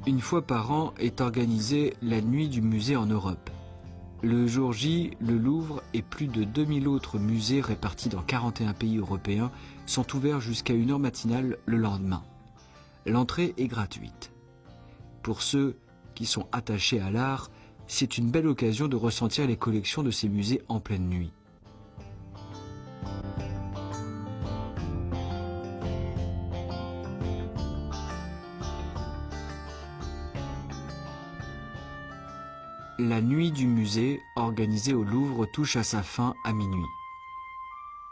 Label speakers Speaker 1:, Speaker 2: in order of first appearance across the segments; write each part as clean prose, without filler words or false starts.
Speaker 1: Une fois par an est organisée la Nuit du musée en Europe. Le jour J, le Louvre et plus de 2000 autres musées répartis dans 41 pays européens sont ouverts jusqu'à 1h matinale le lendemain. L'entrée est gratuite. Pour ceux qui sont attachés à l'art, c'est une belle occasion de ressentir les collections de ces musées en pleine nuit. La nuit du musée, organisée au Louvre, touche à sa fin à minuit.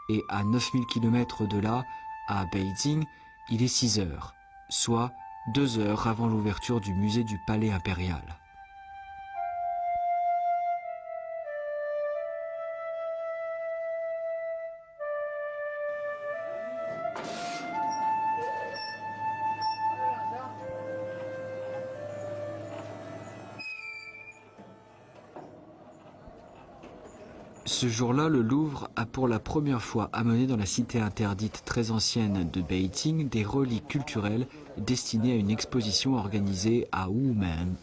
Speaker 1: Et à 9000 km de là, à Beijing, il est 6 heures, soit 2 heures avant l'ouverture du musée du Palais impérial. Ce jour-là, le Louvre a pour la première fois amené dans la cité interdite très ancienne de Beijing des reliques culturelles destinées à une exposition organisée à Wumen.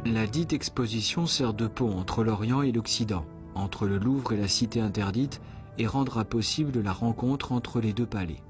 Speaker 1: La dite exposition sert de pont entre l'Orient et l'Occident, entre le Louvre et la cité interdite, et rendra possible la rencontre entre les deux palais.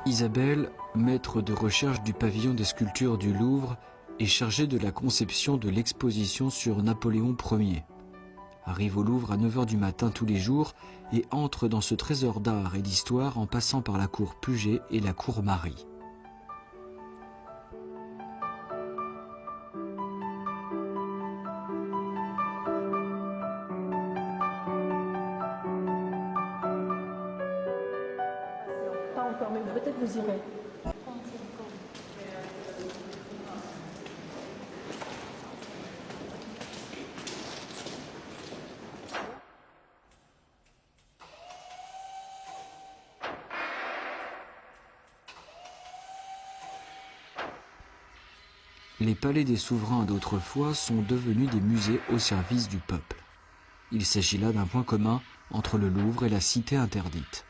Speaker 1: Isabelle, maître de recherche du pavillon des sculptures du Louvre, est chargée de la conception de l'exposition sur Napoléon Ier. Arrive au Louvre à 9h du matin tous les jours et entre dans ce trésor d'art et d'histoire en passant par la cour Puget et la cour Marie.
Speaker 2: Pas encore, mais peut-être vous irez.
Speaker 1: Les palais des souverains d'autrefois sont devenus des musées au service du peuple. Il s'agit là d'un point commun entre le Louvre et la cité interdite.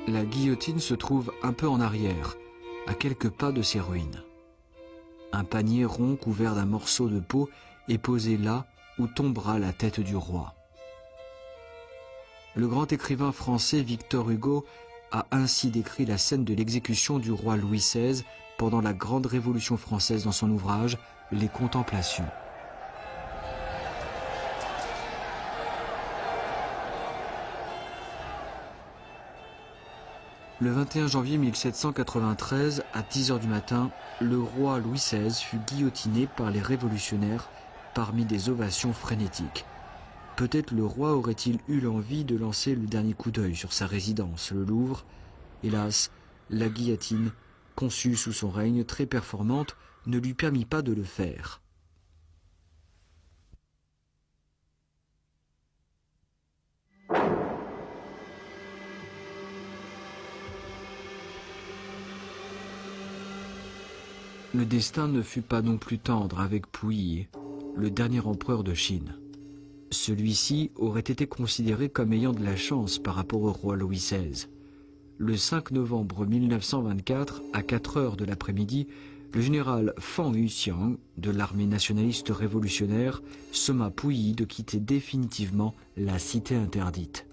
Speaker 1: La guillotine se trouve un peu en arrière, à quelques pas de ces ruines. Un panier rond couvert d'un morceau de peau est posé là où tombera la tête du roi. Le grand écrivain français Victor Hugo a ainsi décrit la scène de l'exécution du roi Louis XVI pendant la Grande Révolution française dans son ouvrage « Les Contemplations ». Le 21 janvier 1793, à 10h du matin, le roi Louis XVI fut guillotiné par les révolutionnaires parmi des ovations frénétiques. Peut-être le roi aurait-il eu l'envie de lancer le dernier coup d'œil sur sa résidence, le Louvre. Hélas, la guillotine, conçue sous son règne très performante, ne lui permit pas de le faire. Le destin ne fut pas non plus tendre avec Puyi, le dernier empereur de Chine. Celui-ci aurait été considéré comme ayant de la chance par rapport au roi Louis XVI. Le 5 novembre 1924, à 4 heures de l'après-midi, le général Fan Yuxiang de l'armée nationaliste révolutionnaire somma Puyi de quitter définitivement la cité interdite.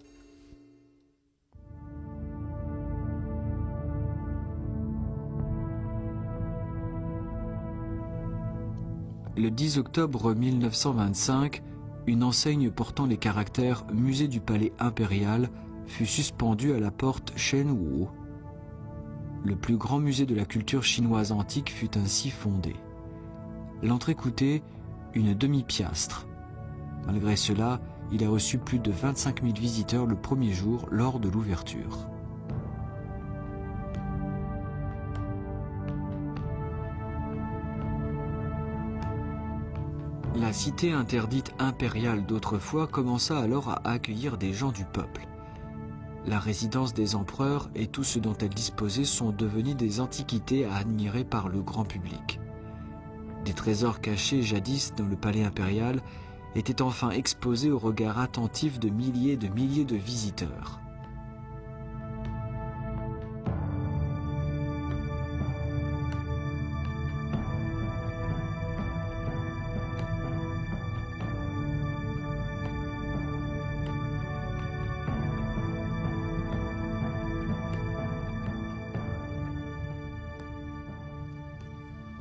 Speaker 1: Le 10 octobre 1925, une enseigne portant les caractères Musée du Palais Impérial fut suspendue à la porte Shenwu. Le plus grand musée de la culture chinoise antique fut ainsi fondé. L'entrée coûtait une demi-piastre. Malgré cela, il a reçu plus de 25 000 visiteurs le premier jour lors de l'ouverture. La cité interdite impériale d'autrefois commença alors à accueillir des gens du peuple. La résidence des empereurs et tout ce dont elle disposait sont devenus des antiquités à admirer par le grand public. Des trésors cachés jadis dans le palais impérial étaient enfin exposés au regard attentif de milliers de visiteurs.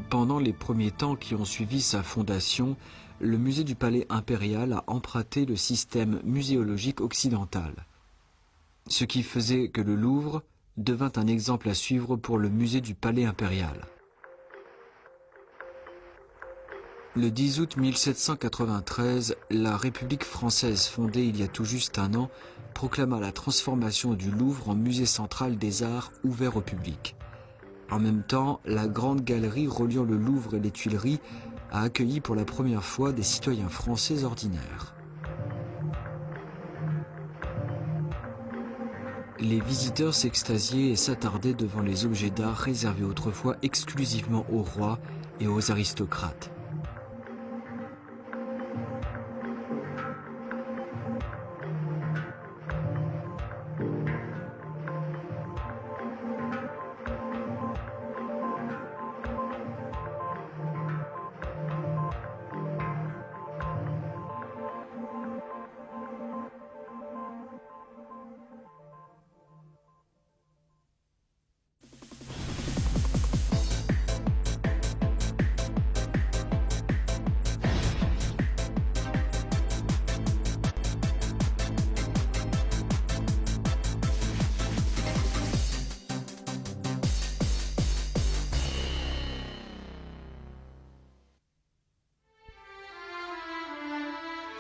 Speaker 1: Pendant les premiers temps qui ont suivi sa fondation, le musée du Palais impérial a emprunté le système muséologique occidental, ce qui faisait que le Louvre devint un exemple à suivre pour le musée du Palais impérial. Le 10 août 1793, la République française fondée il y a tout juste un an proclama la transformation du Louvre en musée central des arts ouvert au public. En même temps, la grande galerie reliant le Louvre et les Tuileries a accueilli pour la première fois des citoyens français ordinaires. Les visiteurs s'extasiaient et s'attardaient devant les objets d'art réservés autrefois exclusivement aux rois et aux aristocrates.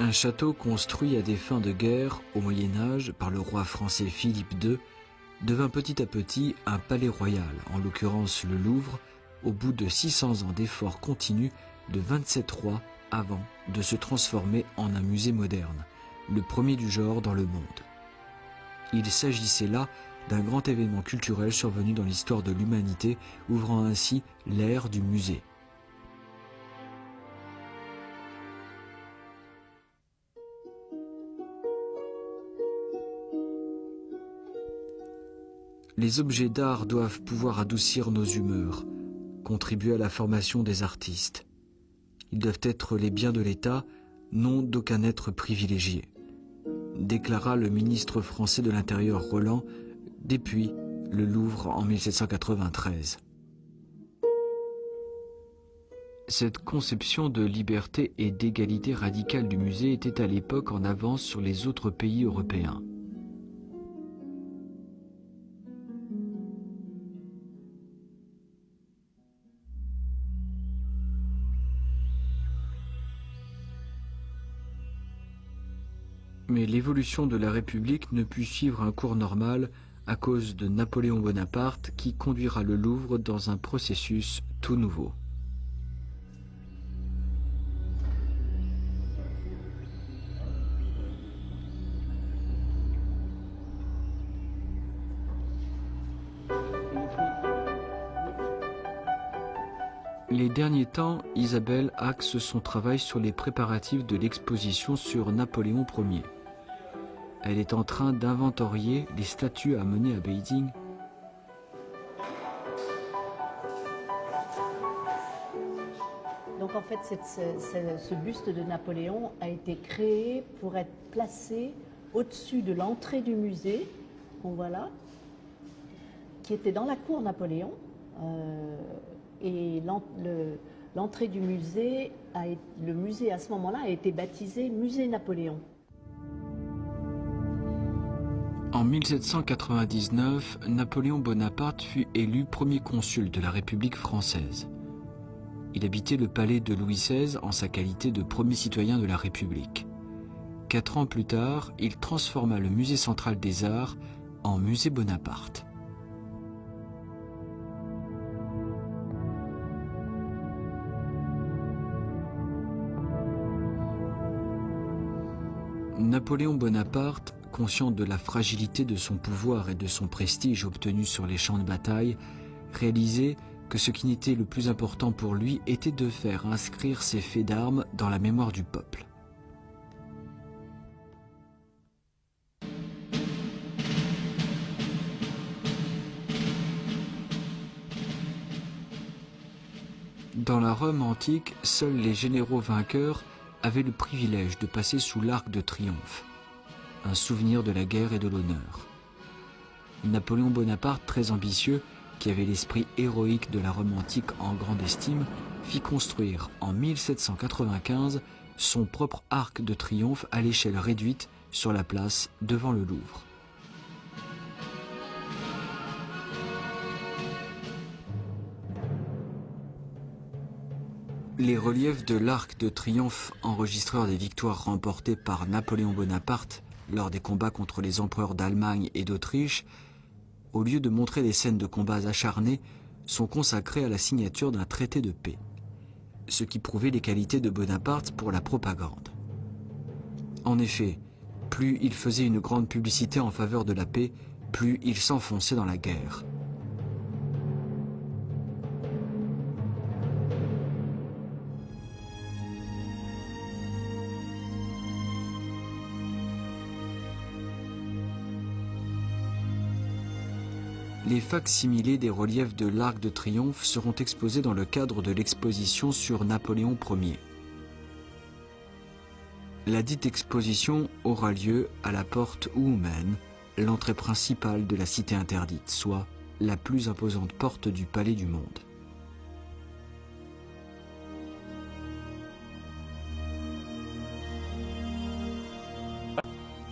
Speaker 1: Un château construit à des fins de guerre au Moyen-Âge par le roi français Philippe II devint petit à petit un palais royal, en l'occurrence le Louvre, au bout de 600 ans d'efforts continus de 27 rois avant de se transformer en un musée moderne, le premier du genre dans le monde. Il s'agissait là d'un grand événement culturel survenu dans l'histoire de l'humanité, ouvrant ainsi l'ère du musée. Les objets d'art doivent pouvoir adoucir nos humeurs, contribuer à la formation des artistes. Ils doivent être les biens de l'État, non d'aucun être privilégié, déclara le ministre français de l'Intérieur Roland depuis le Louvre en 1793. Cette conception de liberté et d'égalité radicale du musée était à l'époque en avance sur les autres pays européens. Mais l'évolution de la République ne put suivre un cours normal à cause de Napoléon Bonaparte qui conduira le Louvre dans un processus tout nouveau. Les derniers temps, Isabelle axe son travail sur les préparatifs de l'exposition sur Napoléon Ier. Elle est en train d'inventorier les statues à mener à Beijing.
Speaker 2: Donc en fait, ce buste de Napoléon a été créé pour être placé au-dessus de l'entrée du musée, qu'on voit là, qui était dans la cour Napoléon. Et l'entrée du musée, le musée à ce moment-là a été baptisé Musée Napoléon.
Speaker 1: En 1799, Napoléon Bonaparte fut élu premier consul de la République française. Il habitait le palais de Louis XVI en sa qualité de premier citoyen de la République. 4 ans plus tard, il transforma le musée central des Arts en musée Bonaparte. Napoléon Bonaparte, conscient de la fragilité de son pouvoir et de son prestige obtenu sur les champs de bataille, réalisait que ce qui n'était le plus important pour lui était de faire inscrire ses faits d'armes dans la mémoire du peuple. Dans la Rome antique, seuls les généraux vainqueurs avaient le privilège de passer sous l'arc de triomphe, un souvenir de la guerre et de l'honneur. Napoléon Bonaparte, très ambitieux, qui avait l'esprit héroïque de la Rome antique en grande estime, fit construire en 1795 son propre arc de triomphe à l'échelle réduite sur la place devant le Louvre. Les reliefs de l'Arc de Triomphe enregistreurs des victoires remportées par Napoléon Bonaparte lors des combats contre les empereurs d'Allemagne et d'Autriche, au lieu de montrer des scènes de combats acharnés, sont consacrés à la signature d'un traité de paix, ce qui prouvait les qualités de Bonaparte pour la propagande. En effet, plus il faisait une grande publicité en faveur de la paix, plus il s'enfonçait dans la guerre. Les fac-similés des reliefs de l'Arc de Triomphe seront exposés dans le cadre de l'exposition sur Napoléon Ier. La dite exposition aura lieu à la porte Oumen, l'entrée principale de la cité interdite, soit la plus imposante porte du Palais du Monde.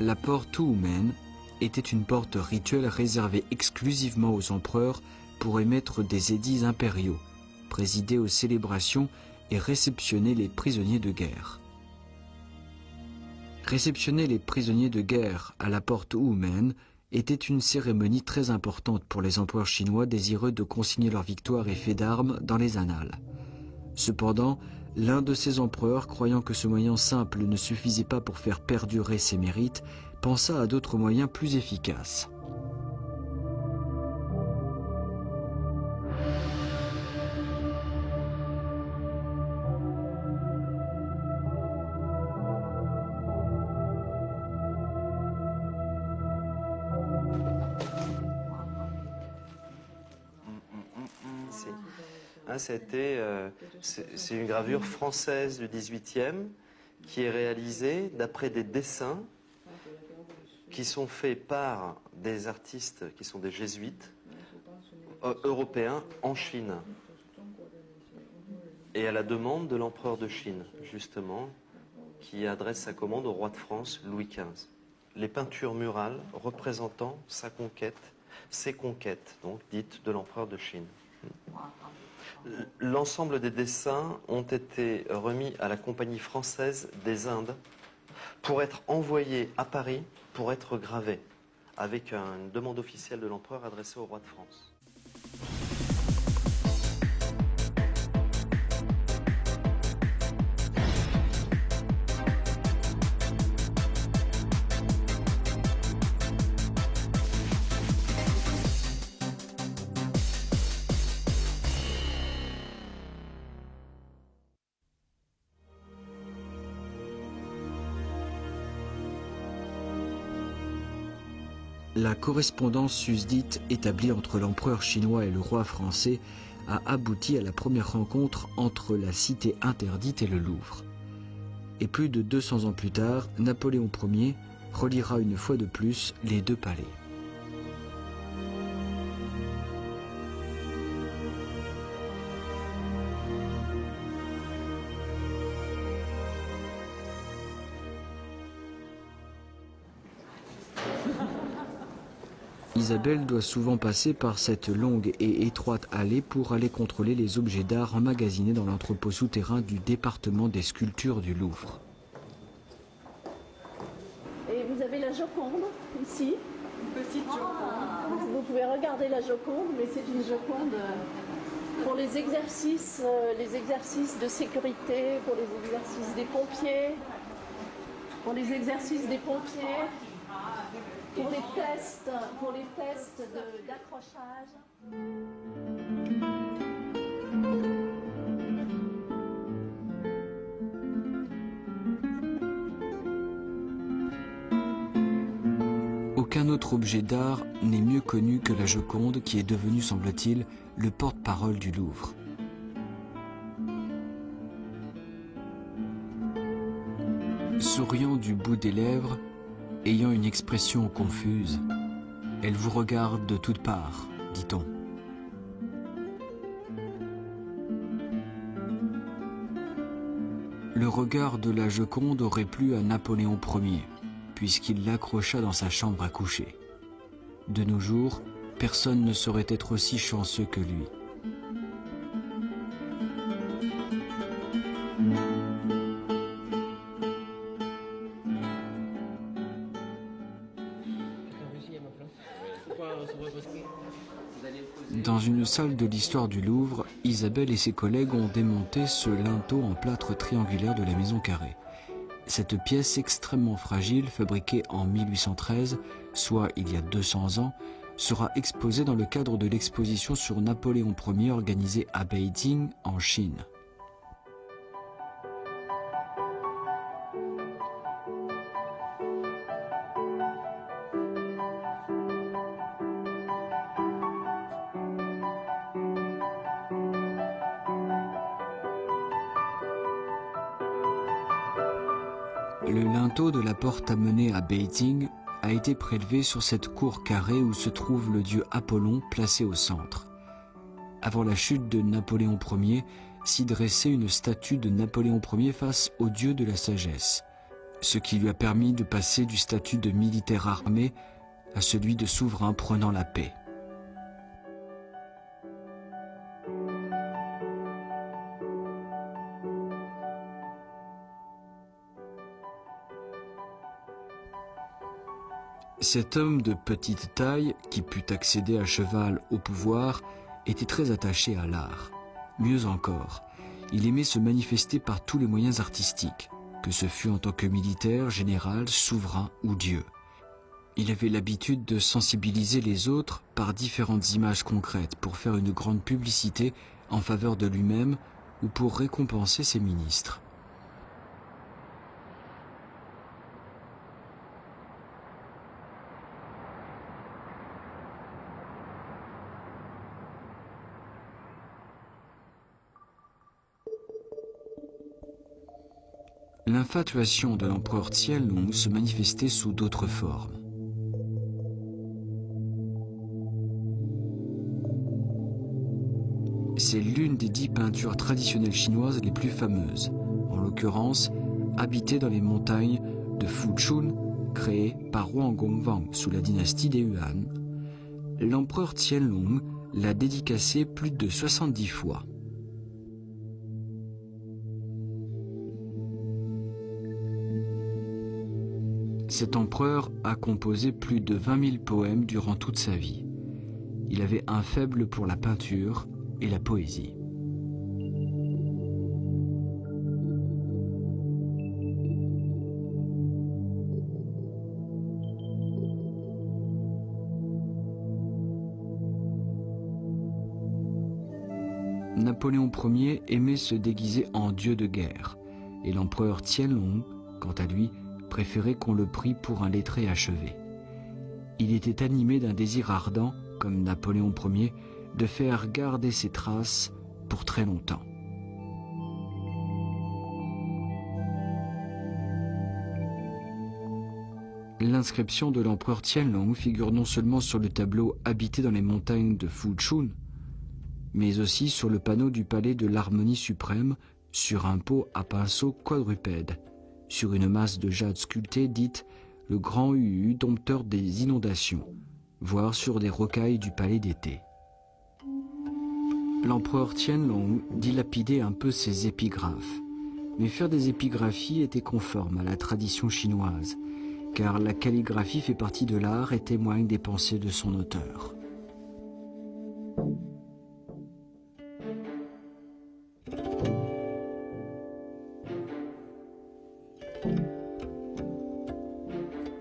Speaker 1: La porte Oumen était une porte rituelle réservée exclusivement aux empereurs pour émettre des édits impériaux, présider aux célébrations et réceptionner les prisonniers de guerre. Réceptionner les prisonniers de guerre à la porte Oumen était une cérémonie très importante pour les empereurs chinois désireux de consigner leur victoire et faits d'armes dans les annales. Cependant, l'un de ces empereurs, croyant que ce moyen simple ne suffisait pas pour faire perdurer ses mérites, pensa à d'autres moyens plus efficaces.
Speaker 3: C'est une gravure française du XVIIIe qui est réalisée d'après des dessins qui sont faits par des artistes qui sont des jésuites européens en Chine et à la demande de l'empereur de Chine, justement, qui adresse sa commande au roi de France, Louis XV. Les peintures murales représentant sa conquête, ses conquêtes, donc dites de l'empereur de Chine. L'ensemble des dessins ont été remis à la Compagnie française des Indes pour être envoyés à Paris pour être gravés, avec une demande officielle de l'empereur adressée au roi de France.
Speaker 1: la correspondance susdite établie entre l'empereur chinois et le roi français a abouti à la première rencontre entre la cité interdite et le Louvre. Et plus de 200 ans plus tard, Napoléon Ier reliera une fois de plus les deux palais. Isabelle doit souvent passer par cette longue et étroite allée pour aller contrôler les objets d'art emmagasinés dans l'entrepôt souterrain du département des sculptures du Louvre.
Speaker 2: Et vous avez la Joconde ici.
Speaker 4: Une petite Joconde.
Speaker 2: Vous pouvez regarder la Joconde, mais c'est une Joconde pour les exercices de sécurité, pour les exercices des pompiers, pour les tests d'accrochage.
Speaker 1: Aucun autre objet d'art n'est mieux connu que la Joconde, qui est devenue, semble-t-il, le porte-parole du Louvre. Souriant du bout des lèvres, ayant une expression confuse, elle vous regarde de toutes parts, dit-on. Le regard de la Joconde aurait plu à Napoléon Ier, puisqu'il l'accrocha dans sa chambre à coucher. De nos jours, personne ne saurait être aussi chanceux que lui. Dans une salle de l'histoire du Louvre, Isabelle et ses collègues ont démonté ce linteau en plâtre triangulaire de la Maison Carrée. Cette pièce extrêmement fragile, fabriquée en 1813, soit il y a 200 ans, sera exposée dans le cadre de l'exposition sur Napoléon Ier organisée à Beijing, en Chine. Le linteau de la porte à mener à Beijing a été prélevé sur cette cour carrée où se trouve le dieu Apollon placé au centre. Avant la chute de Napoléon Ier, s'y dressait une statue de Napoléon Ier face au dieu de la sagesse, ce qui lui a permis de passer du statut de militaire armé à celui de souverain prenant la paix. Cet homme de petite taille, qui put accéder à cheval au pouvoir, était très attaché à l'art. Mieux encore, il aimait se manifester par tous les moyens artistiques, que ce fût en tant que militaire, général, souverain ou dieu. Il avait l'habitude de sensibiliser les autres par différentes images concrètes pour faire une grande publicité en faveur de lui-même ou pour récompenser ses ministres. L'infatuation de l'empereur Qianlong se manifestait sous d'autres formes. C'est l'une des 10 peintures traditionnelles chinoises les plus fameuses, en l'occurrence habitée dans les montagnes de Fuchun, créée par Wang Gongwang sous la dynastie des Yuan. L'empereur Qianlong l'a dédicacée plus de 70 fois. Cet empereur a composé plus de 20 000 poèmes durant toute sa vie. Il avait un faible pour la peinture et la poésie. Napoléon Ier aimait se déguiser en dieu de guerre, et l'empereur Qianlong, quant à lui, préférait qu'on le prît pour un lettré achevé. Il était animé d'un désir ardent, comme Napoléon Ier, de faire garder ses traces pour très longtemps. L'inscription de l'empereur Qianlong figure non seulement sur le tableau habité dans les montagnes de Fuchun, mais aussi sur le panneau du palais de l'Harmonie suprême, sur un pot à pinceau quadrupède, sur une masse de jade sculptée dite le grand UU dompteur des inondations, voire sur des rocailles du palais d'été. L'empereur Qianlong dilapidait un peu ses épigraphes, mais faire des épigraphies était conforme à la tradition chinoise, car la calligraphie fait partie de l'art et témoigne des pensées de son auteur.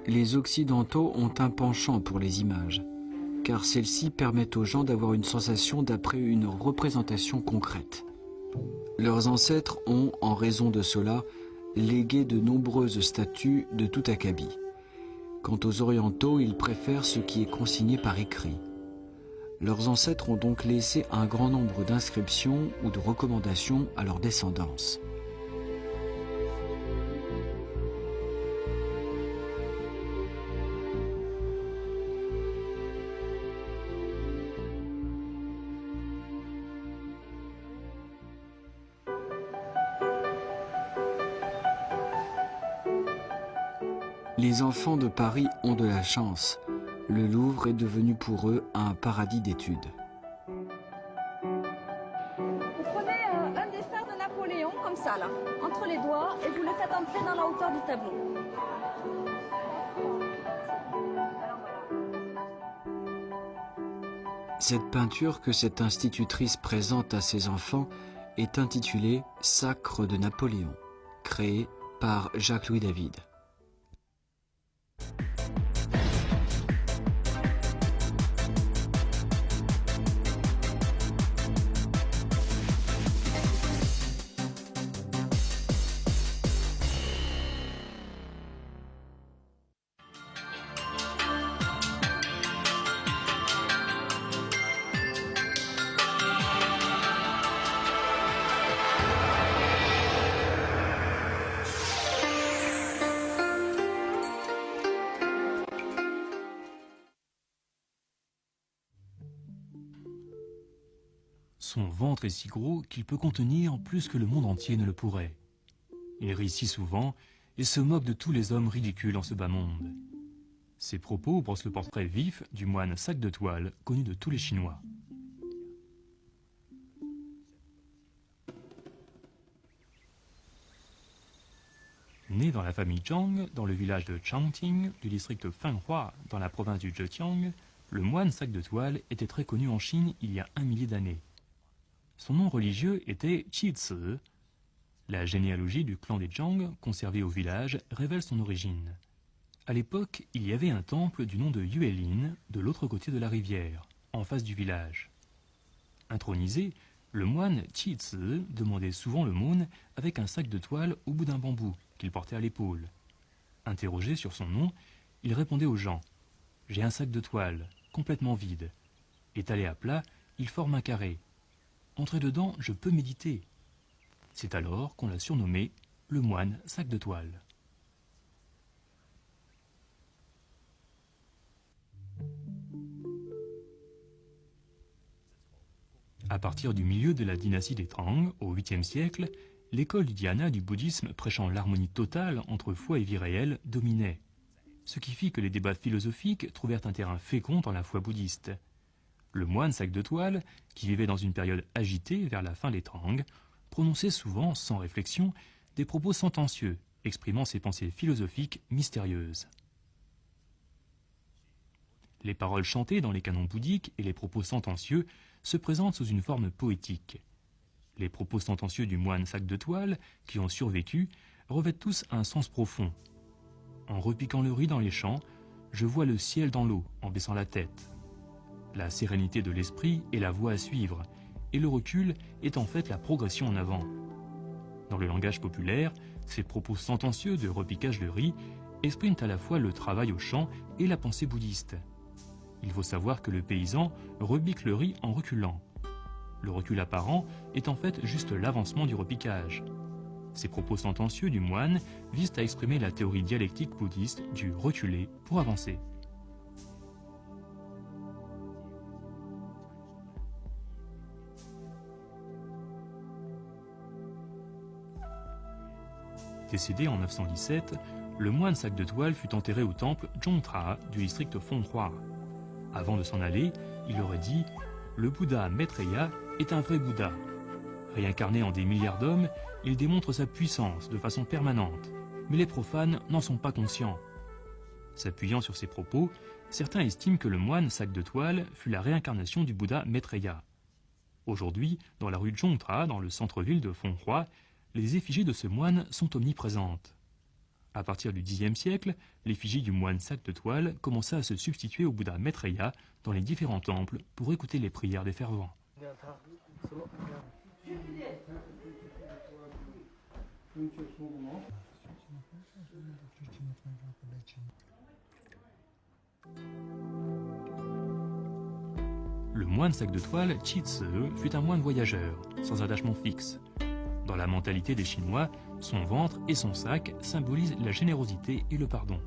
Speaker 1: Les Occidentaux ont un penchant pour les images, car celles-ci permettent aux gens d'avoir une sensation d'après une représentation concrète. Leurs ancêtres ont, en raison de cela, légué de nombreuses statues de tout acabit. Quant aux Orientaux, ils préfèrent ce qui est consigné par écrit. Leurs ancêtres ont donc laissé un grand nombre d'inscriptions ou de recommandations à leur descendance. Les enfants de Paris ont de la chance. Le Louvre est devenu pour eux un paradis d'études.
Speaker 4: Vous prenez un des stars de Napoléon, comme ça, là, entre les doigts, et vous le faites entrer dans la hauteur du tableau.
Speaker 1: Cette peinture que cette institutrice présente à ses enfants est intitulée « Sacre de Napoléon », créée par Jacques-Louis David.
Speaker 5: Son ventre est si gros qu'il peut contenir plus que le monde entier ne le pourrait. Il rit si souvent et se moque de tous les hommes ridicules en ce bas monde. Ses propos brossent le portrait vif du moine sac de toile connu de tous les Chinois. Né dans la famille Zhang, dans le village de Changting, du district Fanhua, dans la province du Zhejiang, le moine sac de toile était très connu en Chine il y a 1 millier d'années. Son nom religieux était Qi-Zi. La généalogie du clan des Zhang, conservée au village, révèle son origine. À l'époque, il y avait un temple du nom de Yuelin, de l'autre côté de la rivière, en face du village. Intronisé, le moine Qi-Zi demandait souvent l'aumône avec un sac de toile au bout d'un bambou qu'il portait à l'épaule. Interrogé sur son nom, il répondait aux gens « J'ai un sac de toile, complètement vide. Étalé à plat, il forme un carré. Entrez dedans, je peux méditer. » C'est alors qu'on l'a surnommé le moine sac de toile. À partir du milieu de la dynastie des Tang, au 8e siècle, l'école du dhyana du bouddhisme prêchant l'harmonie totale entre foi et vie réelle dominait, ce qui fit que les débats philosophiques trouvèrent un terrain fécond dans la foi bouddhiste. Le moine sac de toile, qui vivait dans une période agitée vers la fin des Tang, prononçait souvent, sans réflexion, des propos sentencieux, exprimant ses pensées philosophiques mystérieuses. Les paroles chantées dans les canons bouddhiques et les propos sentencieux se présentent sous une forme poétique. Les propos sentencieux du moine sac de toile, qui ont survécu, revêtent tous un sens profond. En repiquant le riz dans les champs, je vois le ciel dans l'eau en baissant la tête. La sérénité de l'esprit est la voie à suivre, et le recul est en fait la progression en avant. Dans le langage populaire, ces propos sentencieux de repiquage de riz expriment à la fois le travail au champ et la pensée bouddhiste. Il faut savoir que le paysan repique le riz en reculant. Le recul apparent est en fait juste l'avancement du repiquage. Ces propos sentencieux du moine visent à exprimer la théorie dialectique bouddhiste du reculer pour avancer. Décédé en 917, le moine sac de toile fut enterré au temple Zhongtra du district Fenghua. Avant de s'en aller, il aurait dit « Le Bouddha Maitreya est un vrai Bouddha. Réincarné en des milliards d'hommes, il démontre sa puissance de façon permanente, mais les profanes n'en sont pas conscients. » S'appuyant sur ces propos, certains estiment que le moine sac de toile fut la réincarnation du Bouddha Maitreya. Aujourd'hui, dans la rue Zhongtra, dans le centre-ville de Fenghua, les effigies de ce moine sont omniprésentes. À partir du Xe siècle, l'effigie du moine sac de toile commença à se substituer au Bouddha Maitreya dans les différents temples pour écouter les prières des fervents. Le moine sac de toile Chi Tse fut un moine voyageur, sans attachement fixe. Dans la mentalité des Chinois, son ventre et son sac symbolisent la générosité et le pardon.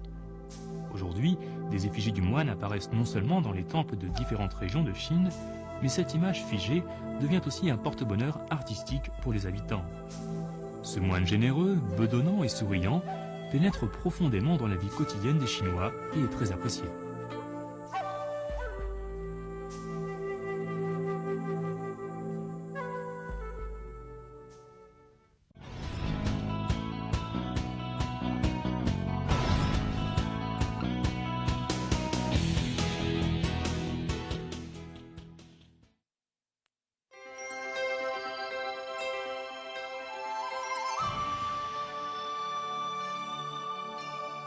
Speaker 5: Aujourd'hui, des effigies du moine apparaissent non seulement dans les temples de différentes régions de Chine, mais cette image figée devient aussi un porte-bonheur artistique pour les habitants. Ce moine généreux, bedonnant et souriant pénètre profondément dans la vie quotidienne des Chinois et est très apprécié.